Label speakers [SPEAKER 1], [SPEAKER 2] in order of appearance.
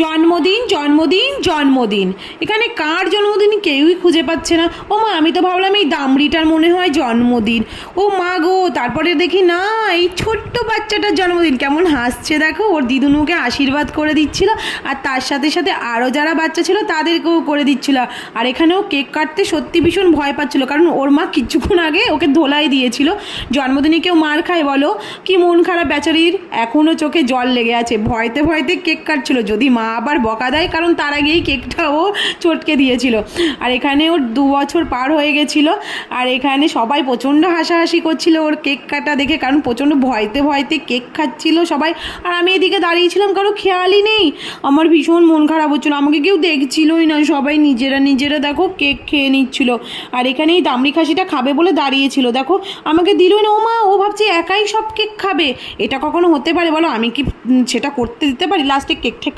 [SPEAKER 1] জন্মদিন জন্মদিন জন্মদিন, এখানে কার জন্মদিন কেউই খুঁজে পাচ্ছে না। ও মা, আমি তো ভাবলাম এই দামড়িটার মনে হয় জন্মদিন। ও মা গো, তারপরে দেখি না, এই ছোট্ট বাচ্চাটার জন্মদিন। কেমন হাসছে দেখো, ওর দিদুনুকে আশীর্বাদ করে দিচ্ছিল, আর তার সাথে সাথে আরও যারা বাচ্চা ছিল তাদেরকেও করে দিচ্ছিল। আর এখানেও কেক কাটতে সত্যি ভীষণ ভয় পাচ্ছিল, কারণ ওর মা কিছুক্ষণ আগে ওকে ধোলাই দিয়েছিল। জন্মদিনে কেউ মার খায় বলো? কি মন খারাপ বেচারির, এখনও চোখে জল লেগে আছে, ভয়তে ভয়তে কেক কাটছিল, যদি মা আবার বকা দেয়, কারণ তার আগেই কেকটা ও চটকে দিয়েছিল। আর এখানে ওর 2 বছর পার হয়ে গেছিলো, আর এখানে সবাই প্রচণ্ড হাসাহাসি করছিল ওর কেক কাটা দেখে, কারণ প্রচণ্ড ভয়তে ভয়তে কেক খাচ্ছিল সবাই। আর আমি এদিকে দাঁড়িয়েছিলাম, কারো খেয়ালই নেই। আমার ভীষণ মন খারাপ হচ্ছিলো, আমাকে কেউ দেখছিলই না, সবাই নিজেরা নিজেরা দেখো কেক খেয়ে নিচ্ছিল। আর এখানে এই দামড়ি খাসিটা খাবে বলে দাঁড়িয়েছিল, দেখো আমাকে দিলই না। ও মা, ও ভাবছে একাই সব কেক খাবে, এটা কখনো হতে পারে বলো? আমি কি সেটা করতে দিতে পারি? লাস্টে কেক ঠেক